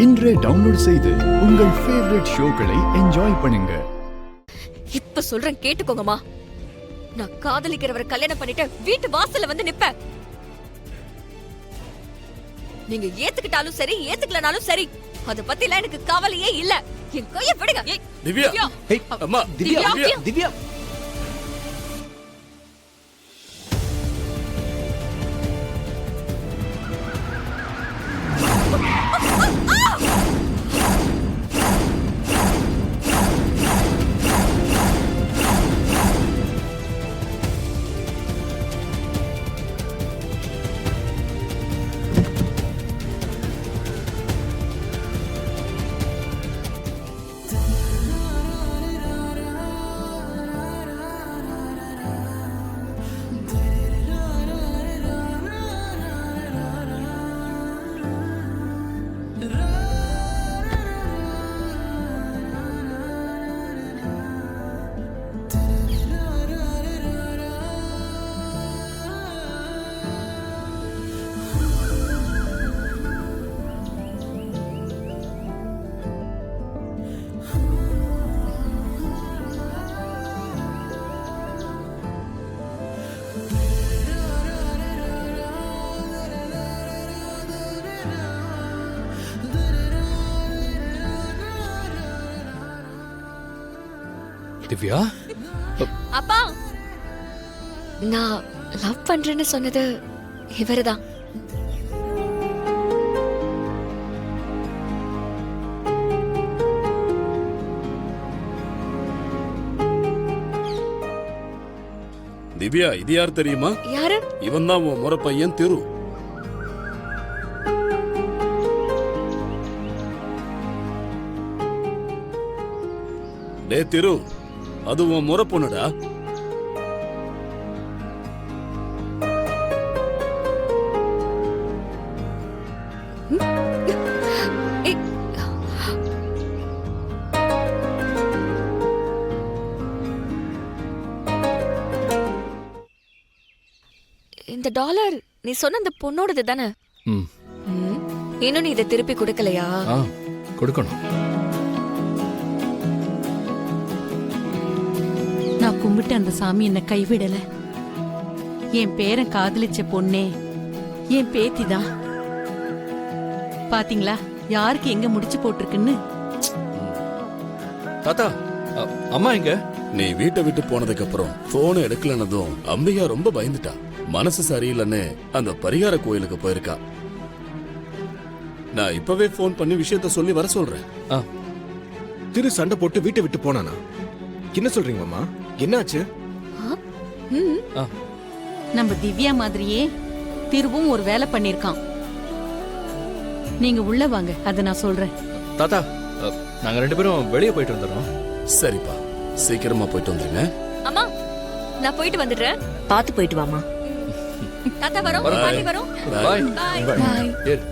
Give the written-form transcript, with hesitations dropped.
இன்றே டவுன்லோட் செய்து உங்கள் ஃபேவரட் ஷோக்களை என்ஜாய் பண்ணுங்க. இப்ப சொல்றேன் கேட்டுக்கோங்கம்மா. நான் காதலிக்கிறவரை கல்யாணம் பண்ணிட்டு வீட்டு வாசல்ல வந்து நிப்பேன். நீங்க ஏத்துக்கிட்டாலும் சரி ஏத்துக்கலனாலும் சரி, அத பத்திலாம் எனக்கு கவலையே இல்ல. என் கைய விடுங்க. திவ்யா, அம்மா, திவ்யா, திவ்யா. திவ்யா, அப்பா, நான் லவ் பண்றேன்னு சொன்னது இவருதான். திவ்யா, இது யார் தெரியுமா? யாரு? இவன் தான் உன் முறை பையன் திரு. டே திரு, அது உன் முறை பொண்ணுடா. இந்த டாலர் நீ சொன்ன அந்த பொண்ணோடது தானே? இன்னும் நீ இதை திருப்பி கொடுக்கலையா? கொடுக்கணும். நான் கும்பிட்டு அந்த சாமி என்ன கைவிடல. என் பேரன் காதலிச்ச பொண்ணே என் பேத்திதான். பாத்தீங்களா யாருக்கு எங்க முடிச்சு போட்டிருக்குன்னு? தாத்தா, அம்மா எங்க? நீ வீட்டை விட்டு போனதுக்கு அப்புறம் போன் எடுக்கலனதும் அம்பிகா ரொம்ப பயந்துட்டா. மனசு சரியில்லைன்னு அந்த பரிகார கோயிலுக்கு போயிருக்கா. நான் இப்பவே போன் பண்ணி விஷயத்த சொல்லி வர சொல்றேன். திரு சண்டை போட்டு வீட்டை விட்டு போனானா? என்ன சொல்றீங்க மாமா? என்னாச்சு? நம்ம திவ்யா மாதிரியே திருவும் ஒரு வேலை பண்ணிருக்கான். நீங்க உள்ள வாங்க, அத நான் சொல்றேன். தாத்தா, நாங்க 2 பேரும் வெளியே போயிட்டு வந்துடுறோம். சரிப்பா, சீக்கிரமா போயிட்டு வந்துருங்க. அம்மா, நான் போயிட்டு வந்துடுறேன். பாத்து போயிட்டு வாமா. தாத்தா வரோம், பாட்டி வரோம். பாய். பாய். ஏறு.